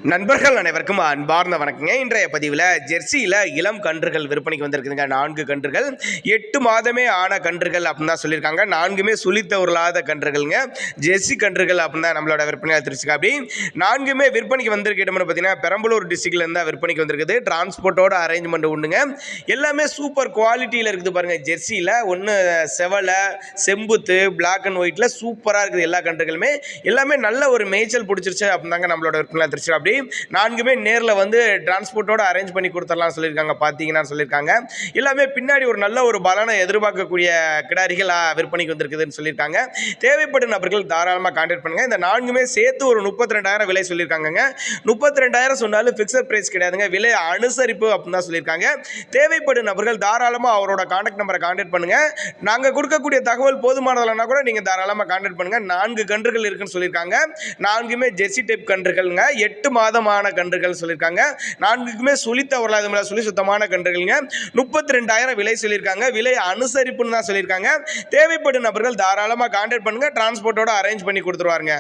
நண்பர்கள் அனைவருக்கும் அன்பார்ந்த வணக்கங்க. இன்றைய பதிவில் ஜெர்சியில் இளம் கன்றுகள் விற்பனைக்கு வந்திருக்குதுங்க. 4 கன்றுகள் 8 மாதமே ஆன கன்றுகள் அப்படின்னு தான் சொல்லியிருக்காங்க. 4மே சுழித்தவர்களாத கன்றுகள்ங்க. ஜெர்சி கன்றுகள் அப்படின்னு தான் நம்மளோட விற்பனையாக தெரிஞ்சுக்க. அப்படி 4மே விற்பனைக்கு வந்திருக்க இடம்னு பார்த்தீங்கன்னா பெரம்பலூர் டிஸ்ட்ரிக்ட்ல இருந்தால் விற்பனைக்கு வந்திருக்குது. டிரான்ஸ்போர்ட்டோட அரேஞ்ச்மெண்ட் உண்டுங்க. எல்லாமே சூப்பர் குவாலிட்டியில் இருக்குது பாருங்கள். ஜெர்சியில் ஒன்று செவலை, செம்புத்து, பிளாக் அண்ட் ஒயிட்டில் சூப்பராக இருக்குது. எல்லா கன்றுகளுமே எல்லாமே நல்ல ஒரு மேய்ச்சல் பிடிச்சிருச்சு அப்படின்னு தாங்க நம்மளோட விற்பனையாக தெரிஞ்சுக்க. அப்படி 4மே நேரில் வந்து டிரான்ஸ்போர்ட்டோட அரேஞ்ச் பண்ணி கொடுத்துடலாம் சொல்லியிருக்காங்க. பார்த்தீங்கன்னா சொல்லியிருக்காங்க எல்லாமே பின்னாடி ஒரு நல்ல ஒரு பலனை எதிர்பார்க்கக்கூடிய கிடாரிகள் விற்பனைக்கு வந்திருக்குதுன்னு சொல்லியிருக்காங்க. தேவைப்படும் நபர்கள் தாராளமாக கான்டாக்ட் பண்ணுங்க. இந்த 4மே சேர்த்து ஒரு 32,000 விலை சொல்லியிருக்காங்க. 32,000 சொன்னாலும் ஃபிக்ஸட் பிரைஸ் கிடையாதுங்க. விலை அனுசரிப்பு அப்படின்னு தான் சொல்லியிருக்காங்க. தேவைப்படும் நபர்கள் தாராளமாக அவரோட கான்டாக்ட் நம்பரை கான்டாக்ட் பண்ணுங்க. நாங்கள் கொடுக்கக்கூடிய தகவல் போதுமானதில்லைன்னா கூட நீங்கள் தாராளமாக கான்டாக்ட் பண்ணுங்க. 4 கன்றுகள் இருக்குன்னு சொல்லியிருக்காங்க. 4மே ஜெர்சி டைப் கன்றுகள்ங்க. 8 மாதமான கன்றுகள் சொல்லியிருக்காங்க. 4க்குமே சுழித்தவர்களாக சொல்லி சுத்தமான கன்றுகள்ங்க. 32,000 விலை சொல்லியிருக்காங்க. விலை அனுசரிப்புன்னு தான் சொல்லியிருக்காங்க. தேவைப்படும் நபர்கள் தாராளமாக கான்டாக்ட் பண்ணுங்க. டிரான்ஸ்போர்ட்டோட அரேஞ்ச் பண்ணி கொடுத்துருவாருங்க.